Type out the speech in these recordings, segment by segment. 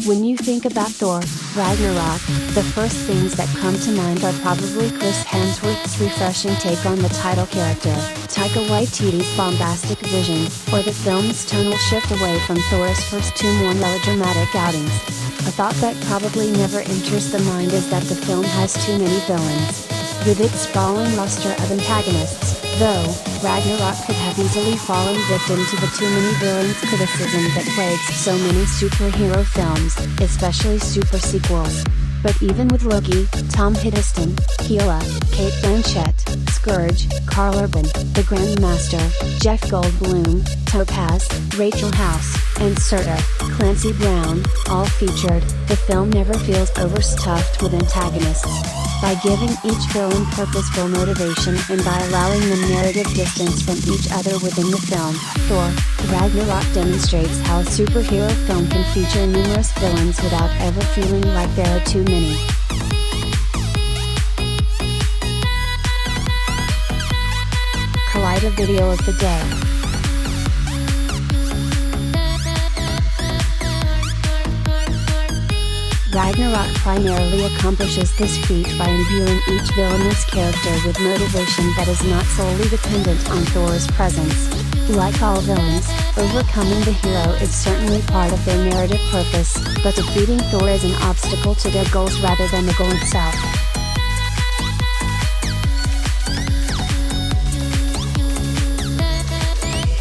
When you think about Thor, Ragnarok, the first things that come to mind are probably Chris Hemsworth's refreshing take on the title character, Taika Waititi's bombastic vision, or the film's tonal shift away from Thor's first two more melodramatic outings. A thought that probably never enters the mind is that the film has too many villains. With its sprawling roster of antagonists, though, Ragnarok could have easily fallen victim to the too many villains criticism that plagues so many superhero films, especially super sequels. But even with Loki, Tom Hiddleston, Hela, Kate Blanchett, Scourge, Karl Urban, the Grandmaster, Jeff Goldblum, Topaz, Rachel House, and Surtur, Clancy Brown, all featured, the film never feels overstuffed with antagonists. By giving each villain purposeful motivation and by allowing them narrative distance from each other within the film, Thor, Ragnarok demonstrates how a superhero film can feature numerous villains without ever feeling like there are too many. Collider video of the day. Ragnarok primarily accomplishes this feat by imbuing each villainous character with motivation that is not solely dependent on Thor's presence. Like all villains, overcoming the hero is certainly part of their narrative purpose, but defeating Thor is an obstacle to their goals rather than the goal itself.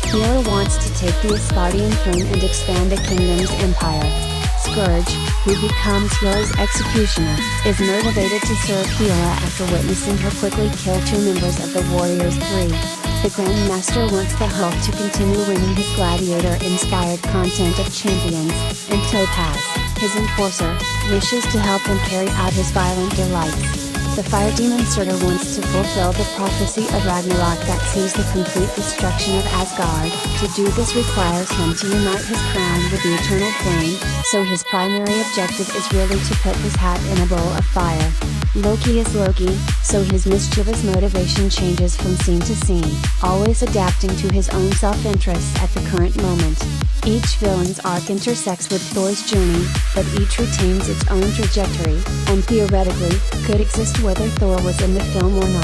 Hela wants to take the Asgardian throne and expand the kingdom's empire. Scourge, who becomes Hela's executioner, is motivated to serve Hela after witnessing her quickly kill two members of the Warriors 3. The Grandmaster wants the Hulk to continue winning his gladiator-inspired content of champions, and Topaz, his enforcer, wishes to help him carry out his violent delights. The fire demon Surtur wants to fulfill the prophecy of Ragnarok that sees the complete destruction of Asgard. To do this requires him to unite his crown with the eternal flame, so his primary objective is really to put his hat in a bowl of fire. Loki is Loki, so his mischievous motivation changes from scene to scene, always adapting to his own self-interests at the current moment. Each villain's arc intersects with Thor's journey, but each retains its own trajectory, and theoretically, could exist whether Thor was in the film or not.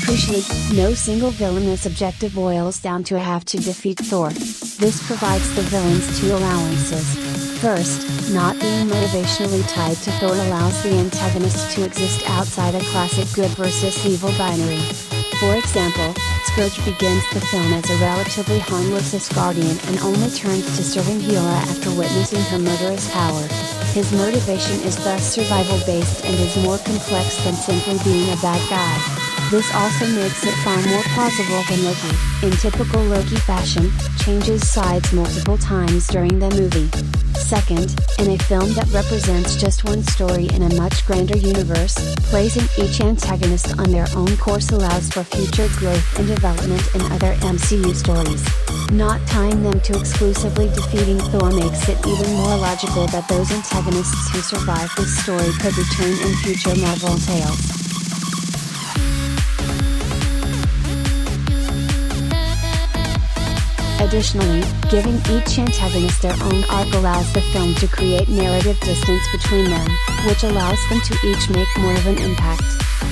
Crucially, no single villainous objective boils down to a have to defeat Thor. This provides the villains two allowances. First, not being motivationally tied to Thor allows the antagonist to exist outside a classic good versus evil binary. For example, Scourge begins the film as a relatively harmless Asgardian and only turns to serving Hela after witnessing her murderous power. His motivation is thus survival-based and is more complex than simply being a bad guy. This also makes it far more plausible than Loki, in typical Loki fashion, changes sides multiple times during the movie. Second, in a film that represents just one story in a much grander universe, placing each antagonist on their own course allows for future growth and development in other MCU stories. Not tying them to exclusively defeating Thor makes it even more logical that those antagonists who survive this story could return in future Marvel tales. Additionally, giving each antagonist their own arc allows the film to create narrative distance between them, which allows them to each make more of an impact.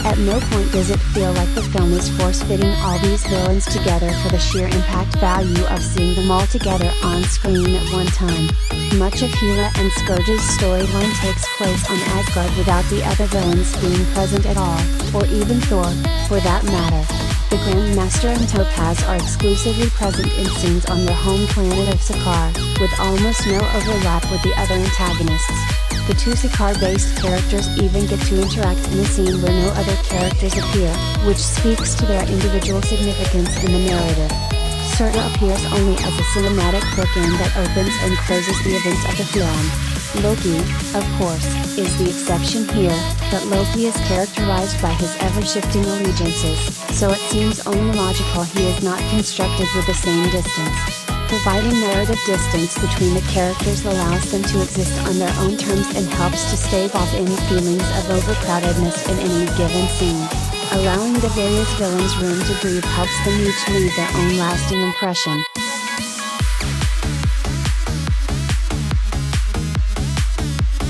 At no point does it feel like the film is force-fitting all these villains together for the sheer impact value of seeing them all together on screen at one time. Much of Hela and Scourge's storyline takes place on Asgard without the other villains being present at all, or even Thor, for that matter. The Grandmaster and Topaz are exclusively present in scenes on their home planet of Sakaar, with almost no overlap with the other antagonists. The two Sakaar-based characters even get to interact in a scene where no other characters appear, which speaks to their individual significance in the narrative. Surtur appears only as a cinematic bookend that opens and closes the events of the film. Loki, of course, is the exception here, but Loki is characterized by his ever-shifting allegiances, so it seems only logical he is not constructed with the same distance. Providing narrative distance between the characters allows them to exist on their own terms and helps to stave off any feelings of overcrowdedness in any given scene. Allowing the various villains room to breathe helps them each leave their own lasting impression.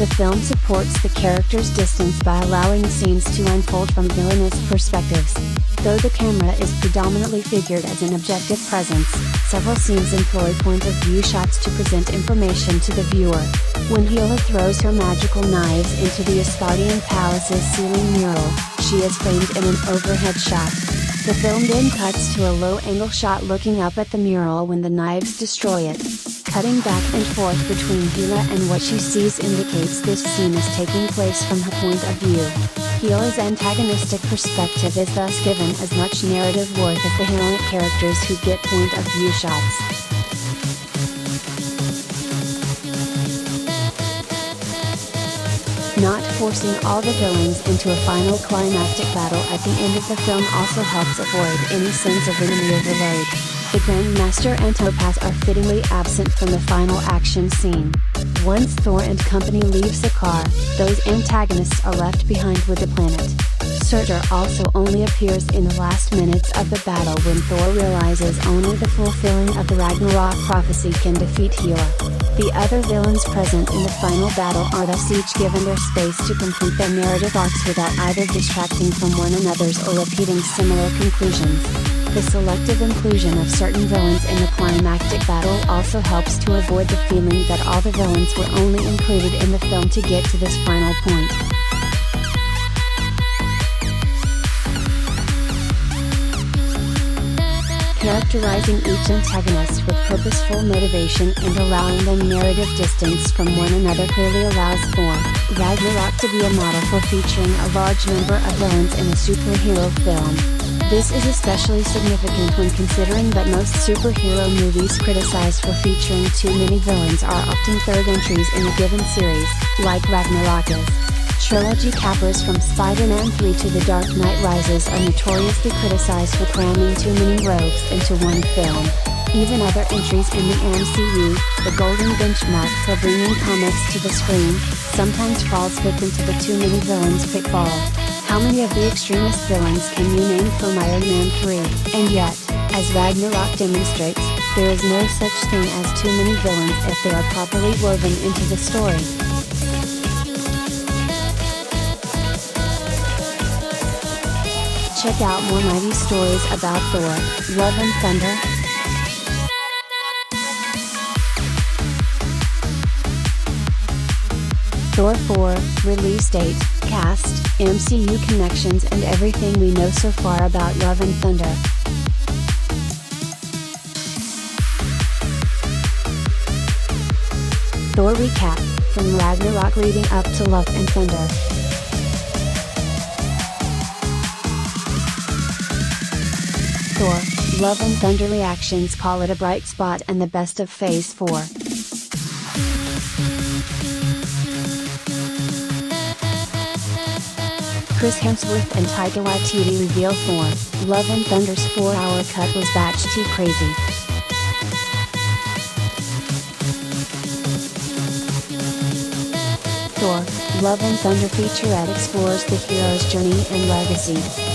The film supports the characters' distance by allowing scenes to unfold from villainous perspectives. Though the camera is predominantly figured as an objective presence, several scenes employ point-of-view shots to present information to the viewer. When Hela throws her magical knives into the Asgardian palace's ceiling mural, she is framed in an overhead shot. The film then cuts to a low-angle shot looking up at the mural when the knives destroy it. Cutting back and forth between Hela and what she sees indicates this scene is taking place from her point of view. Hela's antagonistic perspective is thus given as much narrative worth as the heroic characters who get point of view shots. Not forcing all the villains into a final climactic battle at the end of the film also helps avoid any sense of enemy overload. The Grandmaster and Topaz are fittingly absent from the final action scene. Once Thor and company leaves the car, those antagonists are left behind with the planet. Surtur also only appears in the last minutes of the battle when Thor realizes only the fulfilling of the Ragnarok prophecy can defeat Hela. The other villains present in the final battle are thus each given their space to complete their narrative arcs without either distracting from one another's or repeating similar conclusions. The selective inclusion of certain villains in the climactic battle also helps to avoid the feeling that all the villains were only included in the film to get to this final point. Characterizing each antagonist with purposeful motivation and allowing them narrative distance from one another clearly allows Thor, Ragnarok to be a model for featuring a large number of villains in a superhero film. This is especially significant when considering that most superhero movies criticized for featuring too many villains are often third entries in a given series, like Ragnarok is. Trilogy cappers from Spider-Man 3 to The Dark Knight Rises are notoriously criticized for cramming too many rogues into one film. Even other entries in the MCU, the golden benchmark for bringing comics to the screen, sometimes falls victim to the too many villains pitfall. How many of the extremist villains can you name from Iron Man 3? And yet, as Ragnarok demonstrates, there is no such thing as too many villains if they are properly woven into the story. Check out more mighty stories about Thor, Love and Thunder. Thor 4, release date, cast, MCU connections and everything we know so far about Love and Thunder. Thor recap, from Ragnarok leading up to Love and Thunder. Thor, Love and Thunder reactions call it a bright spot and the best of Phase 4. Chris Hemsworth and Taika Waititi reveal Thor, Love and Thunder's 4-hour cut was batch too crazy. Thor, Love and Thunder featurette explores the hero's journey and legacy.